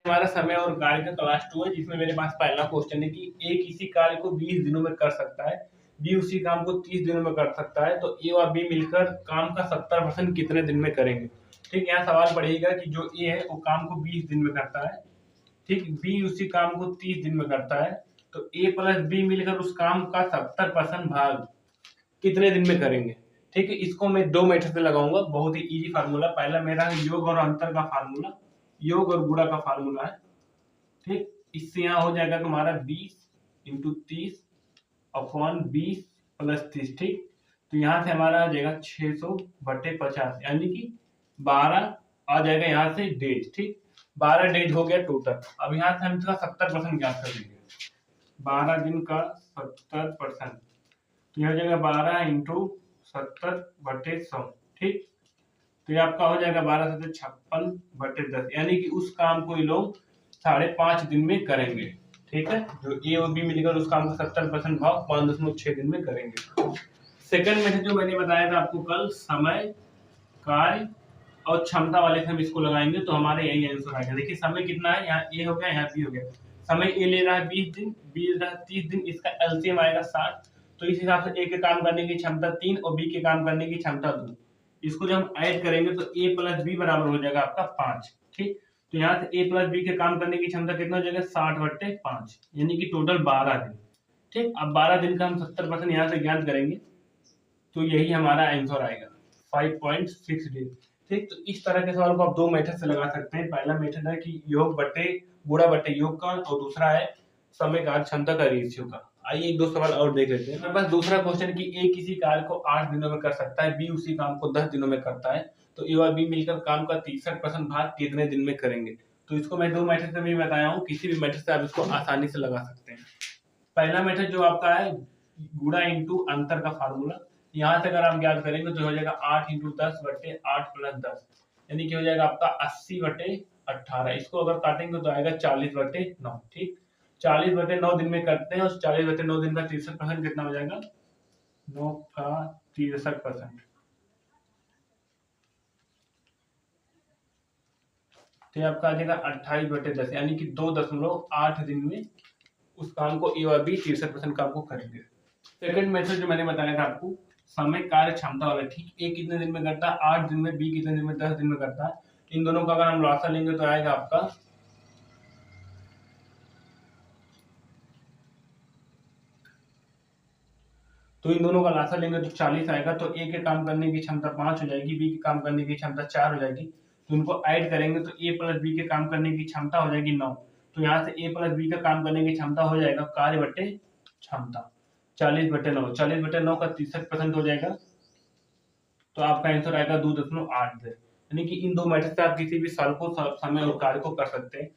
हमारा समय और कार्य का क्लास 2 है, जिसमें मेरे पास पहला क्वेश्चन है कि ए किसी कार्य को 20 दिनों में कर सकता है, बी उसी काम को 30 दिनों में कर सकता है, तो ए और बी मिलकर काम का 70% कितने दिन में करेंगे। ठीक, यहाँ सवाल पड़ेगा कि जो ए है वो काम को 20 दिन में करता है, ठीक, बी उसी काम को 30 दिन में करता है, तो ए प्लस बी मिलकर उस काम का 70% भाग कितने दिन में करेंगे। ठीक है, इसको मैं दो मेथड से लगाऊंगा, बहुत ही इजी फार्मूला। पहला मेरा है योग और अंतर का फार्मूला, योग और गुणा का फार्मूला है। ठीक, इससे यहाँ हो जाएगा तुम्हारा 20 इंटू 30 अपॉन 20 प्लस 30। ठीक, तो यहाँ से हमारा आ जाएगा 600/50, यानी कि 12 आ जाएगा यहाँ से डेज। ठीक, 12 डेज हो गया टोटल। अब यहाँ से हम इसका 70% ज्ञात कर देंगे, 12 दिन का 70%, तो यह हो जाएगा 12 इंटू 70/100। ठीक, तो ये आपका हो जाएगा 12 से 56/10, यानी कि उस काम को ये लोग 5.5 दिन में करेंगे। ठीक है, जो ए और बी मिलकर उस काम का 70% भाग 5.6 दिन में करेंगे। सेकंड मेथड जो मैंने बताया था आपको कल, समय, कार्य और क्षमता वाले से हम इसको लगाएंगे तो हमारे यही आंसर आएगा। देखिए समय कितना है, यहाँ ए हो गया, यहाँ बी हो गया। समय ए ले रहा है 20 दिन, बी ले रहा है 30 दिन, इसका एलसीएम आएगा 60। तो इस हिसाब से ए के काम करने की क्षमता 3 और बी के काम करने की क्षमता 2। इसको जब हम ऐड करेंगे तो ए प्लस बी बराबर हो जाएगा आपका 5। ठीक, तो यहाँ से ए प्लस बी के काम करने की क्षमता कितना हो जाएगा, 60/5, यानी कि टोटल 12 दिन। ठीक, अब 12 दिन का हम 70% यहाँ से ज्ञात करेंगे तो यही हमारा आंसर आएगा 5.6 डेज। ठीक, तो इस तरह के सवाल को आप दो मेथड से लगा सकते हैं। पहला मेथड है कि योग बटे गुणा बटे योग का, और दूसरा है समय कार्य क्षमता का रेशियो का। आइए एक दो सवाल और देख लेते हैं। बस दूसरा क्वेश्चन कि ए किसी कार्य को 8 दिनों में कर सकता है, बी उसी काम को 10 दिनों में करता है, तो ए और बी मिलकर काम का 63% भाग कितने दिन में करेंगे। तो इसको मैं दो मेथड से भी बताया हूँ, किसी भी मेथड से आप इसको आसानी से लगा सकते हैं। पहला मेथड जो आपका है गुणा इंटू अंतर का फार्मूला, यहाँ से अगर आप ज्ञात करेंगे तो हो जाएगा 8 इंटू 10/8 प्लस 10, यानी कि हो जाएगा आपका 80/18। इसको अगर काटेंगे तो आएगा 40/9। ठीक, 40/9 दिन में करते हैं, और 40/9 दिन का 63% कितना हो जाएगा, 9 का 63%। तो आपका आ जाएगा 28/10, यानी कि 2.8 दिन में उस काम को ए और बी 63% काम को करेंगे। सेकंड मेथड जो मैंने बताया था आपको, समय कार्य क्षमता वाला। ठीक, ए कितने दिन में करता है, 8 दिन में, बी कितने दिन में, 10 दिन में करता है। इन दोनों का अगर हम लॉसा लेंगे तो आएगा आपका इन दोनों का लासा लेंगे तो 40 आएगा। तो ए के काम करने की क्षमता 5 हो जाएगी, बी के काम करने की क्षमता 4 हो जाएगी। तो इनको ऐड करेंगे तो ए प्लस बी के काम करने की क्षमता हो जाएगी 9। तो यहाँ से ए प्लस बी का काम करने की क्षमता हो जाएगा कार्य बटे क्षमता 40/9। 40/9 का 63% हो जाएगा, तो आपका आंसर आएगा 2.8। यानी कि इन दो मेथड से आप किसी भी साल को, समय और कार्य को कर सकते हैं।